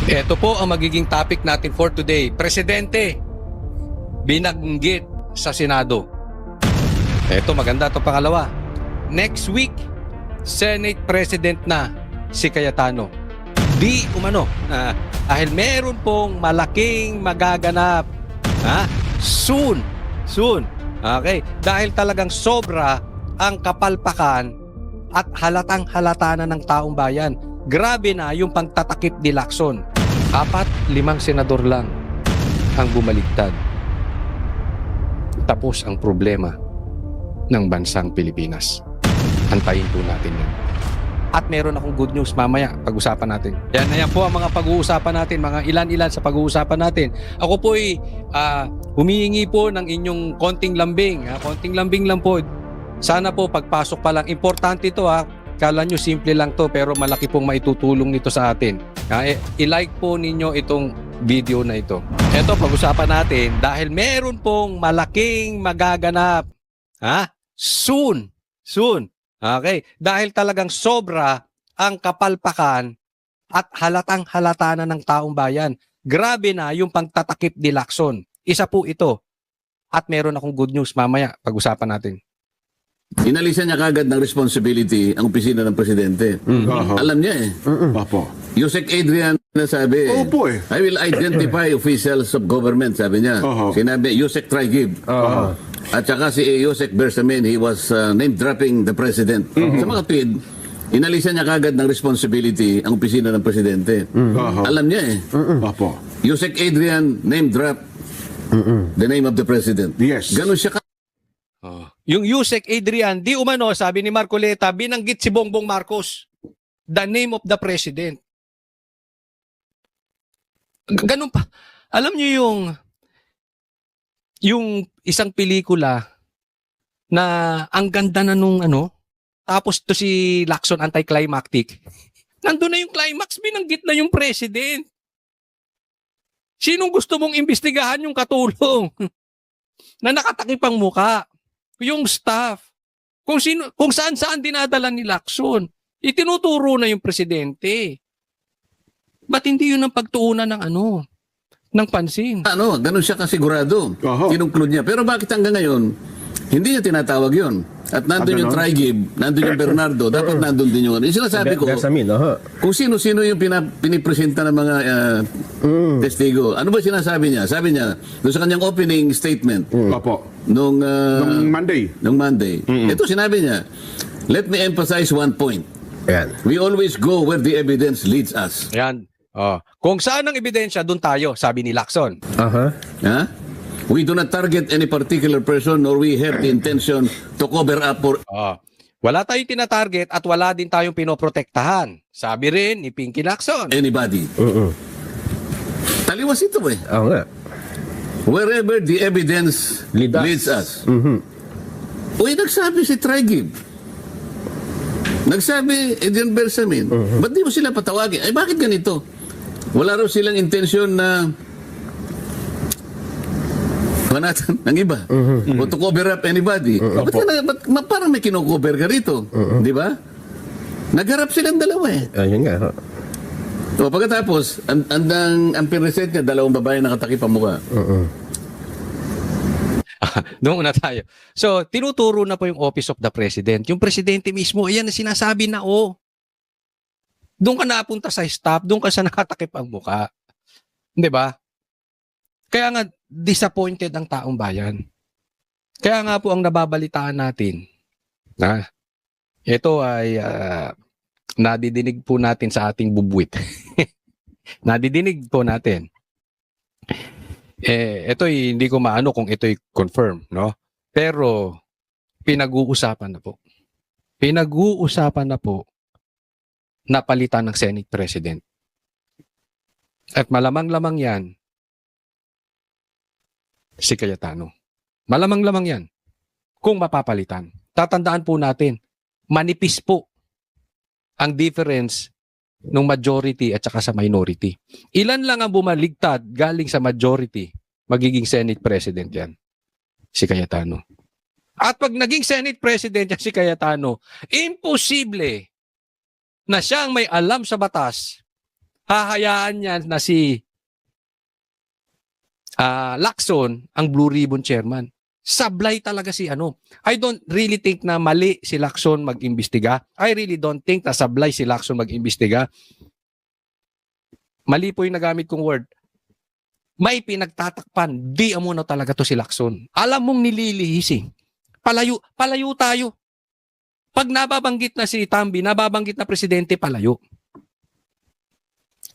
Ito po ang magiging topic natin for today. Presidente, binanggit sa Senado. Ito, maganda ito pangalawa. Next week, Senate President na si Cayetano. Di umano, dahil meron pong malaking magaganap. Soon. Okay? Dahil talagang sobra ang kapalpakan at halatang halata na ng taong bayan. Grabe na yung pagtatakip ni Lacson. 4-5 senador lang ang bumaligtad. Tapos ang problema ng bansang Pilipinas. Antayin po natin yan. At meron akong good news mamaya, pag-usapan natin. Yan po ang mga pag-uusapan natin, mga ilan-ilan sa pag-uusapan natin. Ako po ay humihingi po ng inyong konting lambing. Konting lambing lang po. Sana po pagpasok pa lang. Importante ito Kala nyo simple lang to pero malaki pong maitutulong nito sa atin. I-like po ninyo itong video na ito. Ito, pag-usapan natin dahil meron pong malaking magaganap. Soon. Okay? Dahil talagang sobra ang kapalpakan at halatang halata na ng taong bayan. Grabe na yung pagtatakip ni Lacson. Isa po ito. At meron akong good news mamaya, pag-usapan natin. Inalisan niya kagad ng responsibility ang opisina ng presidente. Alam niya Opo. Yusek Adrian na sabi, Opo I will identify officials of government, sabi niya. Sinabi, Yusek Trigib. At saka si Yusek Bersamin, he was name-dropping the president. Sa mga tweet, inalisan niya kagad ng responsibility ang opisina ng presidente. Alam niya Opo. Yusek Adrian name-drop the name of the president. Yes. Ganun siya Yung Yusek Adrian, di umano, sabi ni Marcoleta, binanggit si Bongbong Marcos. The name of the president. Ganun pa. Alam niyo yung isang pelikula na ang ganda na nung tapos to si Lacson anticlimactic. Nandun na yung climax, binanggit na yung president. Sinong gusto mong imbestigahan yung katulong na nakatakip ang muka? Yung staff. Kung saan-saan dinadala ni Lacson. Itinuturo na yung presidente. Ba't hindi yun ang pagtuunan ng pansin? ganun siya kasigurado. Tinungklod niya. Pero bakit hanggang ngayon, hindi niya tinatawag yun? At nandun yung Trigib, nandun yung Bernardo, dapat nandun din yung Yung sinasabi ko, kung sino-sino yung pinipresenta ng mga testigo. Ano ba sinasabi niya? Sabi niya, doon sa kanyang opening statement, Opo. nung Monday. Ito sinabi niya, let me emphasize one point. Ayan. We always go where the evidence leads us. Ayan. Kung saan ang ebidensya, doon tayo, sabi ni Lacson. We do not target any particular person nor we have the intention to cover up for... Wala tayong tinatarget at wala din tayong pinoprotektahan. Sabi rin ni Pinky Lacson. anybody. Taliwas ito Oo nga. Wherever the evidence leads us. Uy, nagsabi si Trigib. Nagsabi Adrian Bersamin. Ba't di mo sila patawagin? Ay, bakit ganito? Wala raw silang intensyon na panatan ng iba. O to cover up anybody. Ba't parang may kinocover ka rito? Di ba? Nagharap silang dalawa Ayun nga. O pagkatapos, ang pinresent niya, dalawang babae nakatakip ang mukha. Doon na tayo. So, tinuturo na po yung Office of the President. Yung presidente mismo, ayan na sinasabi na, doon ka napunta sa staff, doon ka sa nakatakip ang mukha. Di ba? Kaya nga, disappointed ang taong bayan. Kaya nga po ang nababalitaan natin, ito ay nadidinig po natin sa ating bubwit. Nadidinig po natin. Ito hindi ko maano kung ito'y confirm, no? Pero pinag-uusapan na po. Pinag-uusapan na po na palitan ng Senate President. At malamang-lamang yan si Cayetano. Malamang-lamang yan kung mapapalitan. Tatandaan po natin, manipis po ang difference ng majority at saka sa minority. Ilan lang ang bumaligtad galing sa majority, magiging Senate President yan, si Cayetano. At pag naging Senate President yan si Cayetano, imposible na siya ang may alam sa batas hahayaan niya na si Lacson ang Blue Ribbon Chairman. Sablay talaga si ano. I don't really think na mali si Lacson mag-imbestiga. I really don't think na sablay si Lacson mag-imbestiga. Mali po yung nagamit kong word. May pinagtatakpan. Di amuno talaga to si Lacson. Alam mong nililihis eh. Palayo tayo. Pag nababanggit na si Tambi, nababanggit na presidente, palayo.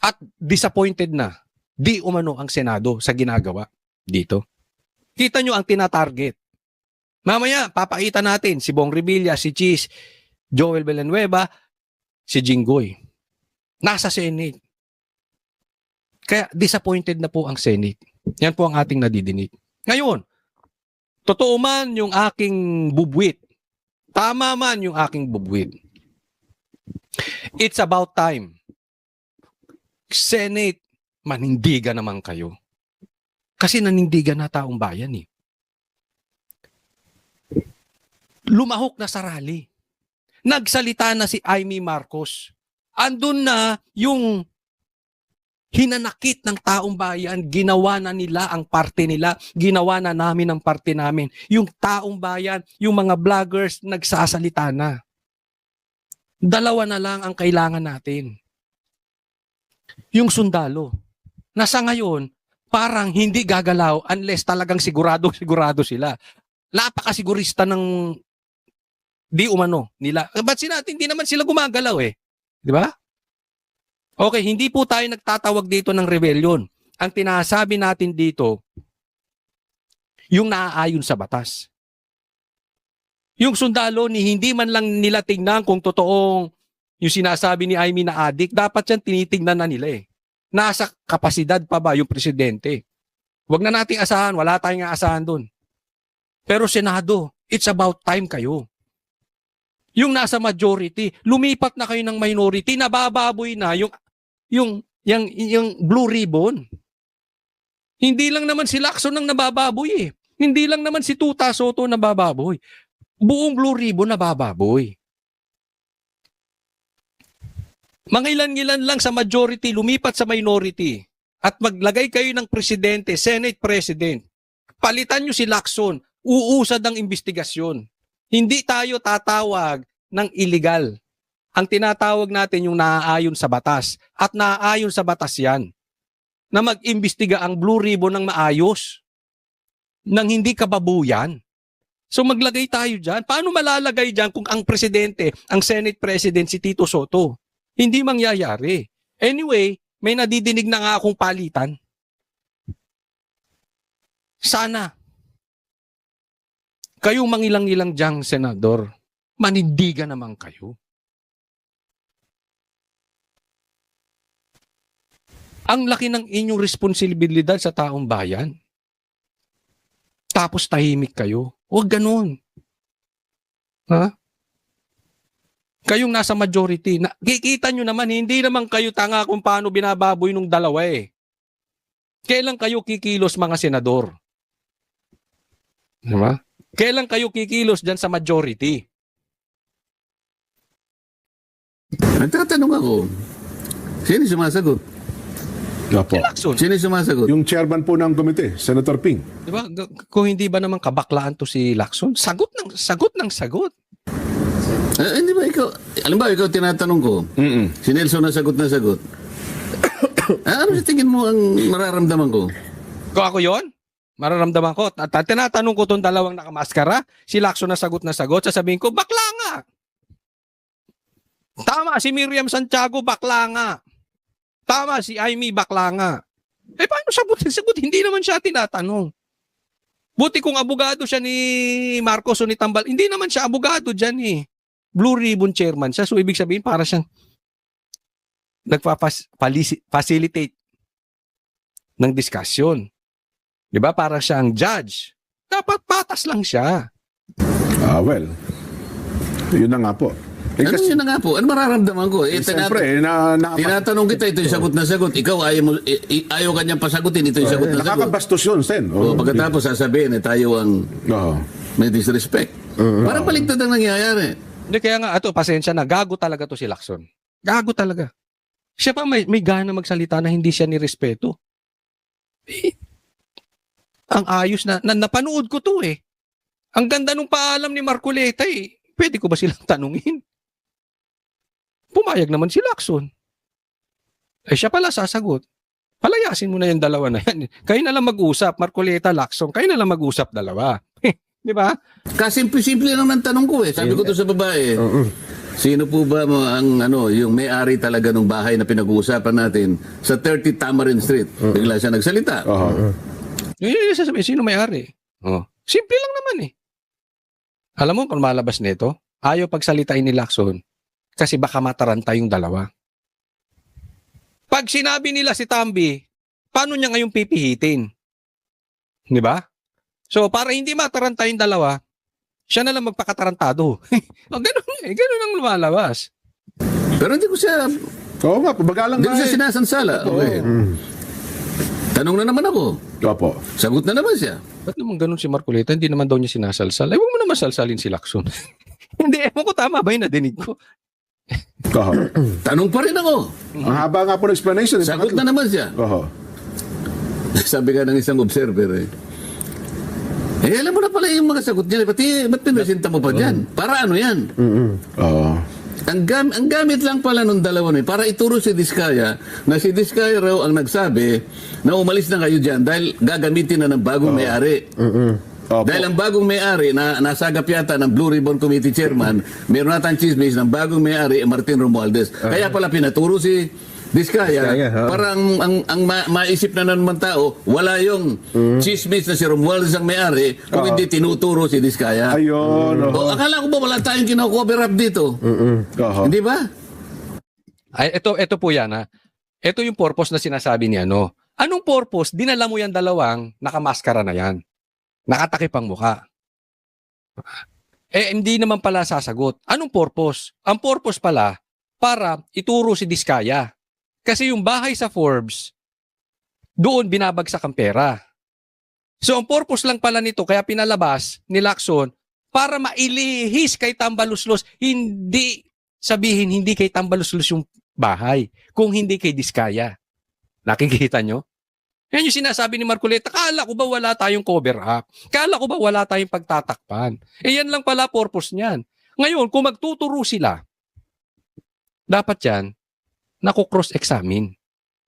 At disappointed na, di umano ang Senado sa ginagawa dito. Kita nyo ang tinatarget. Mamaya, papakita natin si Bong Revilla, si Cheese, Joel Villanueva, si Jinggoy. Nasa Senate. Kaya disappointed na po ang Senate. Yan po ang ating nadidinig. Ngayon, totoo man yung aking bubwit. Tama man yung aking bubwit. It's about time. Senate, manindigan naman kayo. Kasi nanindigan na taong bayan eh. Lumahok na sa rally. Nagsalita na si Amy Marcos. Andun na yung hinanakit ng taong bayan, ginawa na nila ang parte nila, ginawa na namin ang parte namin. Yung taong bayan, yung mga vloggers, nagsasalita na. Dalawa na lang ang kailangan natin. Yung sundalo, na sa ngayon, parang hindi gagalaw unless talagang sigurado sila. Napakasigurista ng di umano nila. Ba't sinatin, hindi naman sila gumagalaw eh. Di ba? Okay, hindi po tayo nagtatawag dito ng rebellion. Ang tinasabi natin dito, yung naaayon sa batas. Yung sundalo ni hindi man lang nila tingnan kung totoong yung sinasabi ni Amy na adik, dapat yan tinitingnan na nila eh. Nasa kapasidad pa ba yung presidente? Huwag na nating asahan, wala tayong aasahan doon. Pero Senado, it's about time kayo. Yung nasa majority, lumipat na kayo ng minority, nabababoy na yung Blue Ribbon. Hindi lang naman si Lacson ang nabababoy eh. Hindi lang naman si Tuta Soto nabababoy. Buong Blue Ribbon nabababoy. Mga ilan-ilan lang sa majority, lumipat sa minority. At maglagay kayo ng presidente, Senate President. Palitan nyo si Lacson. Uusad ang investigasyon. Hindi tayo tatawag ng illegal. Ang tinatawag natin yung naaayon sa batas. At naaayon sa batas yan. Na mag-imbestiga ang Blue Ribbon ng maayos. Nang hindi kababuyan. So maglagay tayo dyan. Paano malalagay dyan kung ang presidente, ang Senate President si Tito Soto? Hindi mangyayari. Anyway, may nadidinig na nga akong palitan. Sana. Kayong mangilang-ilang diyang senador, manindigan naman kayo. Ang laki ng inyong responsibilidad sa taong bayan. Tapos tahimik kayo. Huwag ganun. Ha? Kayong nasa majority, kikita nyo naman, hindi naman kayo tanga kung paano binababoy nung dalawa eh. Kailan kayo kikilos mga senador? Diba? Kailan kayo kikilos dyan sa majority? Nagtatanong ako, sino sumasagot? Opo. Sino sumasagot? Yung chairman po ng komite, Senator Ping. Diba? Kung hindi ba naman kabaklaan to si Lacson, sagot ng sagot. Hindi ba ikaw, alam ba ikaw tinatanong ko, si Nelson na sagot. Ano sa tingin mo ang mararamdaman ko? Kung ako yon, mararamdaman ko. At tinatanong ko itong dalawang nakamaskara, si Lacson na sagot, sasabihin ko, bakla nga. Tama, si Miriam Santiago, bakla nga. Tama, si Amy, bakla nga. Eh, paano sagot? Hindi naman siya tinatanong. Buti kung abogado siya ni Marcos o ni Tambal, hindi naman siya abogado dyan eh. Blue Ribbon Chairman siya. So, ibig sabihin, para siyang nagpa-facilitate ng discussion. Diba? Para siyang judge. Dapat patas lang siya. Well, yun na nga po. Ano yun na nga po? Ano mararamdaman ko? Siyempre, tinatanong kita, ito yung sagot na sagot. Ikaw, ayaw kanyang pasagutin, ito yung sagot na sagot. Nakakabastos yun, Sen. Pagkatapos sasabihin, tayo ang may disrespect. Parang baligtad ang nangyayari. Hindi, kaya nga, pasensya na, gago talaga to si Lacson. Gago talaga. Siya pa may gana magsalita na hindi siya nirespeto. Eh, ang ayos napanood ko to eh. Ang ganda nung paalam ni Marcoleta eh. Pwede ko ba silang tanungin? Pumayag naman si Lacson. Eh siya pala sasagot. Palayasin mo na yung dalawa na yan. Kayo na lang mag-usap, Marcoleta, Lacson. Kayo na lang mag-usap dalawa. Di ba? Kasimple-simple lang ng tanong ko eh. Sabi ko to sa babae, sino po ba ang yung may-ari talaga ng bahay na pinag-uusapan natin sa 30 Tamarind Street? Bigla siya nagsalita. Yung sasabihin, sino may-ari? Oh. Simple lang naman eh. Alam mo kung malabas nito, ayaw pagsalitain ni Lacson kasi baka mataranta yung dalawa. Pag sinabi nila si Tambi, paano niya ngayong pipihitin? Di ba? So, para hindi mataranta yung dalawa, siya na lang magpakatarantado. O, ganun ang lumalabas. Pero hindi ko siya, Oo nga, pabagalang hindi ko siya sinasansala. Okay. Tanong na naman ako. Opo. Sagot na naman siya. Ba't naman ganun si Marcoleta? Hindi naman daw niya sinasalsal. Ay, huwag mo naman salsalin si Lacson. Hindi, ewan ko tama ba yung nadinig ko? Oho. Tanong pa rin ako. Ang haba nga po ng explanation. Sagot na naman siya. Oho. Sabi ka ng isang observer eh. Alam mo na pala yung mga sagot niya. Ba't pinasinta mo pa dyan? Para ano yan? Oo. Ang gamit lang pala nung dalawa na para ituro si Diskaya na si Diskaya raw ang nagsabi na umalis na kayo dyan dahil gagamitin na ng bagong may-ari. Opo. Dahil ang bagong may-ari na nasagap yata ng Blue Ribbon Committee Chairman, meron natang chismis ng bagong may-ari Martin Romualdez. Kaya pala pinaturo si Diskaya para ang maisip na naman tao, wala yung chismis na si Romualdez ang may-ari kung hindi tinuturo si Diskaya. Ayun. O, akala ko ba wala tayong kino-cover up dito? Oho. Hindi ba? Ay, ito po yan ha. Ito yung purpose na sinasabi ni ano. Anong purpose? Dinala mo yan dalawang nakamaskara na yan. Nakatakip ang mukha. Eh, hindi naman pala sasagot. Anong purpose? Ang purpose pala, para ituro si Diskaya. Kasi yung bahay sa Forbes, doon binabagsak ang pera. So, ang purpose lang pala nito, kaya pinalabas ni Lacson, para mailihis kay Tambaluslos, hindi sabihin, hindi kay Tambaluslos yung bahay, kung hindi kay Diskaya. Nakikita nyo? Yan yung sinasabi ni Marcoleta, kala ko ba wala tayong cover up? Kala ko ba wala tayong pagtatakpan? Eh yan lang pala purpose niyan. Ngayon, kung magtuturo sila, dapat yan, naku-cross-examine.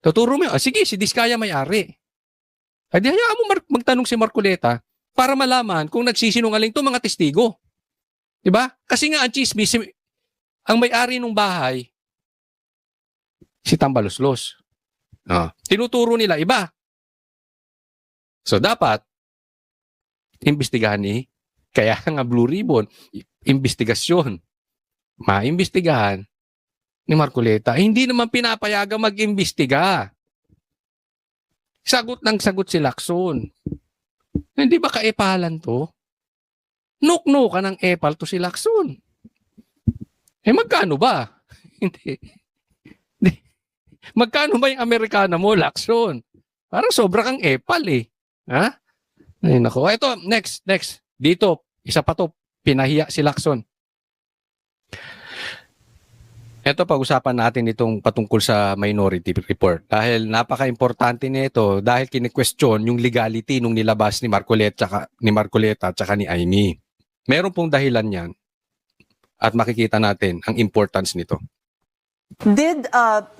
Tuturo mo yun, sige, si Diskaya may-ari. Ay di hayaan mo magtanong si Marcoleta para malaman kung nagsisinungaling to mga testigo. Diba? Kasi nga ang chismis, ang may-ari ng bahay, si Tambaluslos. Tinuturo nila iba. So dapat, imbestigahan kaya nga Blue Ribbon, investigasyon, maimbestigahan ni Marcoleta. Hindi naman pinapayagan mag-imbestiga. Sagot ng sagot si Lacson. Hindi ba kaepalan to? Nuk-nukan ng epal to si Lacson. Eh magkano ba? Hindi. Magkano ba yung Amerikana mo, Lacson? Parang sobra kang epal eh. Ha? Ay, nako. Ito, next. Dito, isa pa to, pinahiya si Lacson. Ito, pag-usapan natin itong patungkol sa Minority Report. Dahil napaka-importante nito dahil kini-question yung legality nung nilabas ni Marcoleta at saka ni Amy. Meron pong dahilan yan at makikita natin ang importance nito. Did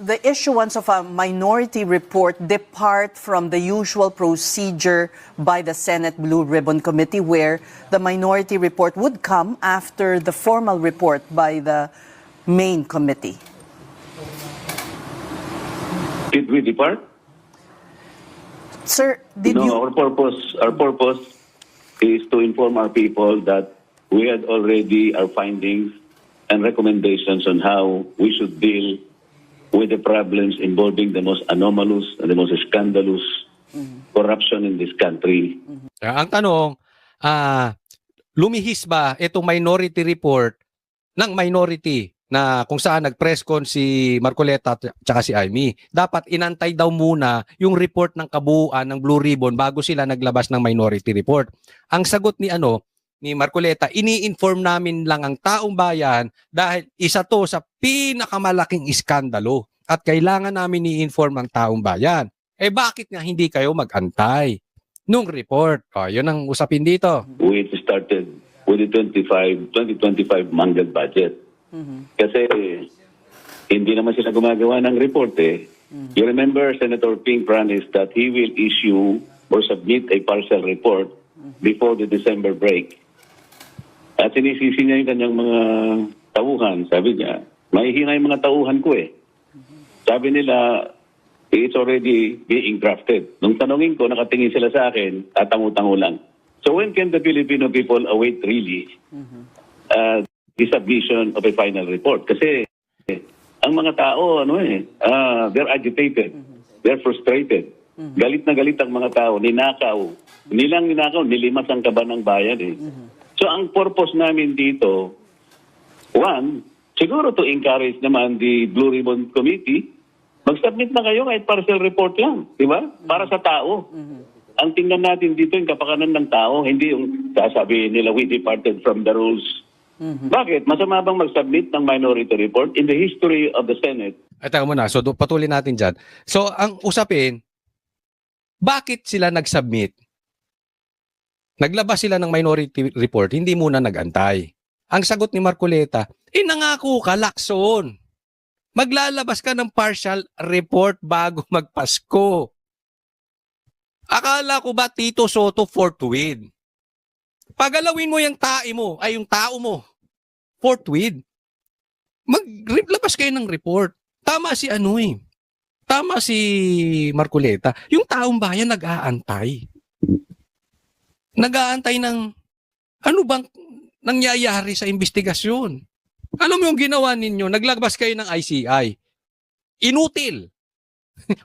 the issuance of a minority report depart from the usual procedure by the Senate Blue Ribbon Committee where the minority report would come after the formal report by the main committee? Did we depart? Sir, did No, you... our purpose is to inform our people that we had already our findings and recommendations on how we should deal with the problems involving the most anomalous and the most scandalous corruption in this country. Ang tanong, lumihis ba itong minority report ng minority na kung saan nag-press con si Marcoleta at saka si Amy? Dapat inantay daw muna yung report ng kabuuan ng Blue Ribbon bago sila naglabas ng minority report. Ang sagot ni Marcoleta, ini-inform namin lang ang taong bayan dahil isa to sa pinakamalaking iskandalo at kailangan namin i-inform ang taong bayan. Eh bakit nga hindi kayo mag-antay nung report? O, yun ang usapin dito. We started with the 2025 mangled budget. Kasi hindi naman sila gumagawa ng report eh. You remember Senator Ping promised that he will issue or submit a partial report before the December break. At sinisisi niya yung kanyang mga tauhan. Sabi niya, mahihina yung mga tauhan ko eh. Sabi nila, it's already being drafted. Nung tanongin ko, nakatingin sila sa akin, tatangu-tangu lang. So when can the Filipino people await really the submission of a final report? Kasi ang mga tao, they're agitated. They're frustrated. Galit na galit ang mga tao. Ninakaw. Hindi lang ninakaw, nilimas ang kaban ng bayan eh. So ang purpose namin dito, one, siguro to encourage naman the Blue Ribbon Committee, mag-submit na kayo kahit partial report lang, di ba? Para sa tao. Ang tingnan natin dito yung kapakanan ng tao, hindi yung sasabihin nila we departed from the rules. Bakit? Masama bang mag-submit ng minority report in the history of the Senate? Ay, teka muna. So, patuloy natin dyan. So, ang usapin, bakit sila nag-submit? Naglabas sila ng minority report, hindi muna nag-antay. Ang sagot ni Marcoleta, nangako ka, Lacson. Maglalabas ka ng partial report bago magpasko. Akala ko ba Tito Soto forthwith? Pagalawin mo yung yung tao mo, forthwith. Maglabas kayo ng report. Tama si Tama si Marcoleta. Yung taong bayan nag-aantay. Nag-aantay ng ano bang nangyayari sa investigasyon. Alam mo yung ginawa ninyo, naglabas kayo ng ICI. Inutil.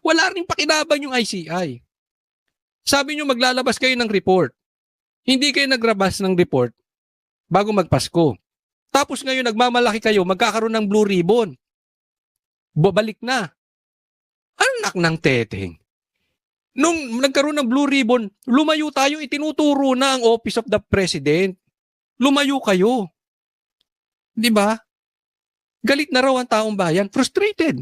Wala rin pakinabang yung ICI. Sabi nyo maglalabas kayo ng report. Hindi kayo naglabas ng report bago magpasko. Tapos ngayon nagmamalaki kayo, magkakaroon ng blue ribbon. Babalik na. Anak ng teteng. Nung nagkaroon ng blue ribbon, lumayo tayo, itinuturo na ang Office of the President. Lumayo kayo. Di ba? Galit na raw ang taong bayan. Frustrated.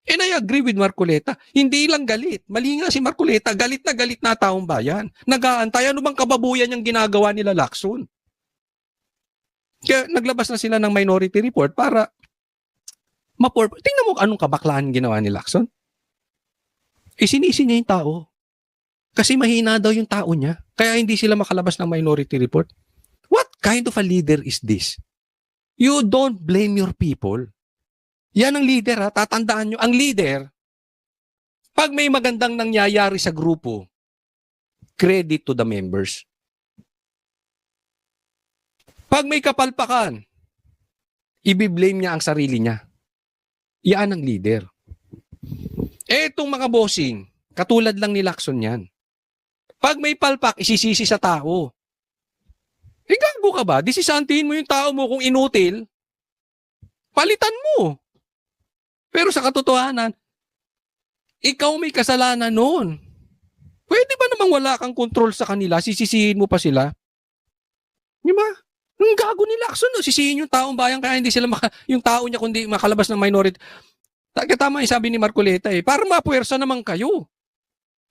And I agree with Marcoleta. Hindi lang galit. Mali nga si Marcoleta. Galit na taong bayan. Nag-aantay. Ano bang kababuyan yung ginagawa nila Lacson? Kaya naglabas na sila ng minority report para tingnan mo anong kabaklaan ginawa ni Lacson. Sinisi niya yung tao. Kasi mahina daw yung tao niya. Kaya hindi sila makalabas ng minority report. What kind of a leader is this? You don't blame your people. Yan ang leader ha. Tatandaan nyo, ang leader, pag may magandang nangyayari sa grupo, credit to the members. Pag may kapalpakan, ibiblame niya ang sarili niya. Yan ang leader. Etong mga bossing, katulad lang ni Lacson yan. Pag may palpak, isisisi sa tao. Gago ka ba? Disisantihin mo yung tao mo kung inutil, palitan mo. Pero sa katotohanan, ikaw may kasalanan noon. Pwede ba namang wala kang kontrol sa kanila, sisisihin mo pa sila? Di ba? Ang gago ni Lacson, no? Sisihin yung taong bayan kaya hindi sila yung tao niya kundi makalabas ng minority. Tama yung sabi ni Marcoleta para mapuwersa naman kayo.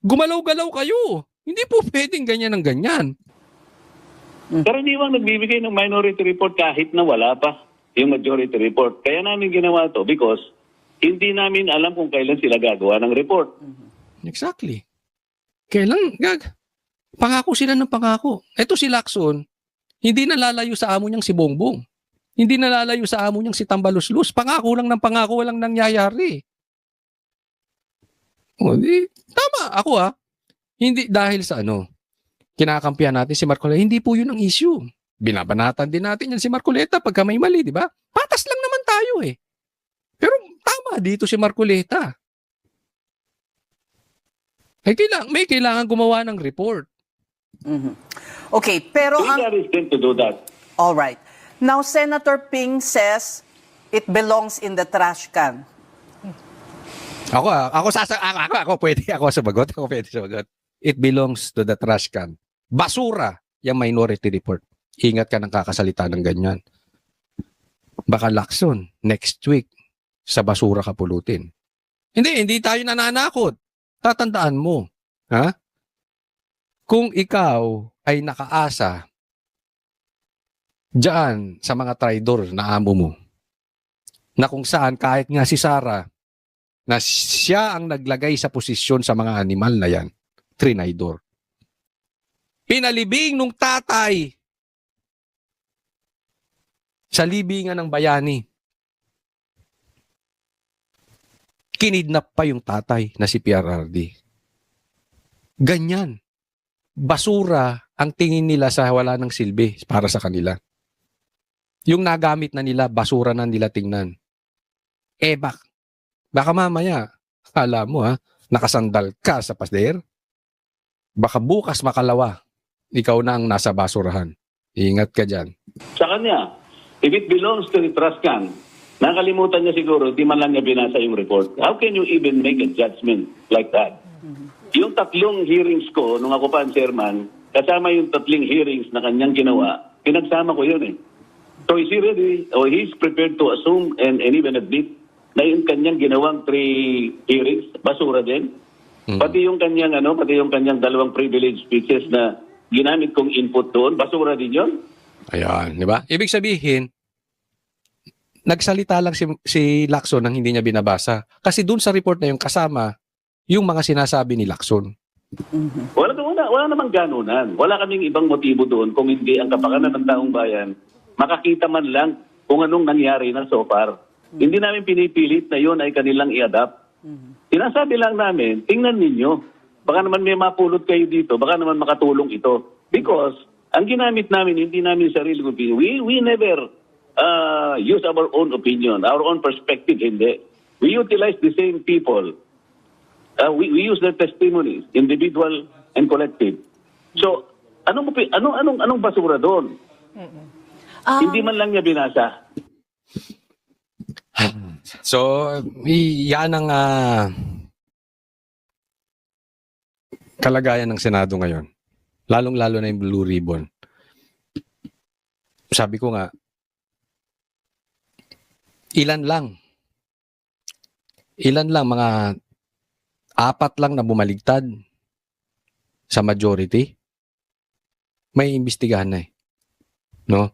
Gumalaw-galaw kayo. Hindi po pwedeng ganyan ng ganyan. Karaniwang nagbibigay ng minority report kahit na wala pa yung majority report. Kaya namin ginawa to because hindi namin alam kung kailan sila gagawa ng report. Exactly. Kailan? Pangako sila ng pangako. Ito si Lacson, hindi nalalayo sa amo niyang si Bongbong. Hindi nalalayo sa amo niyang si Tambaluslos. Pangako lang ng pangako, walang nangyayari. Tama, ako Hindi dahil sa kinakampihan natin si Marcoleta. Hindi po yun ang issue. Binabanatan din natin yan si Marcoleta pagka may mali, di ba? Patas lang naman tayo Pero tama dito si Marcoleta. May kailangan gumawa ng report. Okay, pero We are going to do that. all right. Now, Senator Ping says it belongs in the trash can. Ako pwede sumagot. It belongs to the trash can. Basura yung minority report. Ingat ka ng kakasalita ng ganyan. Baka Lacson, next week, sa basura ka pulutin. Hindi tayo nananakot. Tatandaan mo, ha? Kung ikaw ay nakaasa diyan sa mga traidor na amo mo, na kung saan kahit nga si Sarah, na siya ang naglagay sa posisyon sa mga animal na yan, trinaidor. Pinalibing nung tatay sa libingan ng bayani. Kinidnap pa yung tatay na si PRRD. Ganyan. Basura ang tingin nila sa wala ng silbi para sa kanila. Yung nagamit na nila, basura na nila tingnan. Baka mamaya, alam mo nakasandal ka sa pader. Baka bukas makalawa, ikaw na ang nasa basurahan. Ingat ka dyan. Sa kanya, if it belongs to the Trascan, nakalimutan niya siguro, di man lang niya binasa yung report. How can you even make a judgment like that? Yung 3 hearings ko, nung ako pa ang chairman, kasama yung 3 hearings na kanyang ginawa, pinagsama ko yun eh. So is he ready, or he's prepared to assume and even admit na yung kanyang ginawang 3 hearings, basura din? Pati yung kanyang pati yung kanyang 2 privilege speeches na ginamit kong input doon, basura din yun? Ayan, di ba? Ibig sabihin, nagsalita lang si Lacson nang hindi niya binabasa. Kasi dun sa report na yung kasama, yung mga sinasabi ni Lacson. Wala namang ganunan. Wala kaming ibang motibo doon kung hindi ang kapakanan ng taong bayan makakita man lang kung anong nangyari na so far. Hindi namin pinipilit na yun ay kanilang i-adapt. Sinasabi lang namin, tingnan ninyo. Baka naman may mapulot kayo dito. Baka naman makatulong ito. Because ang ginamit namin, hindi namin sarili opinion. We never use our own opinion, our own perspective, hindi. We utilize the same people. We use their testimonies, individual and collective. So, anong basura doon? Hindi man lang niya binasa. So, yan ang kalagayan ng Senado ngayon. Lalong-lalo na yung Blue Ribbon. Sabi ko nga, ilan lang, mga 4 lang na bumaligtad sa majority, may imbestigahan na eh. No?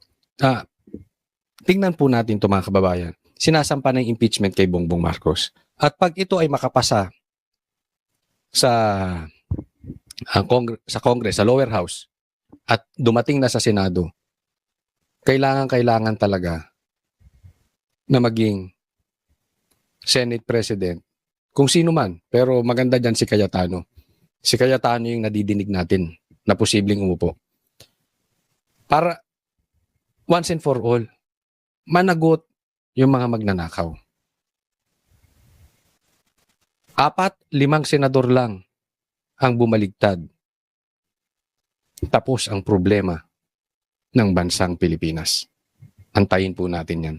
Tingnan po natin ito mga kababayan. Sinasampa ng impeachment kay Bongbong Marcos. At pag ito ay makapasa sa Congress, sa lower house, at dumating na sa Senado, kailangan talaga na maging Senate President, kung sino man, pero maganda dyan si Cayetano. Si Cayetano yung nadidinig natin na posibleng umupo. Para once and for all, managot yung mga magnanakaw. 4-5 senador lang ang bumaligtad. Tapos ang problema ng bansang Pilipinas. Antayin po natin yan.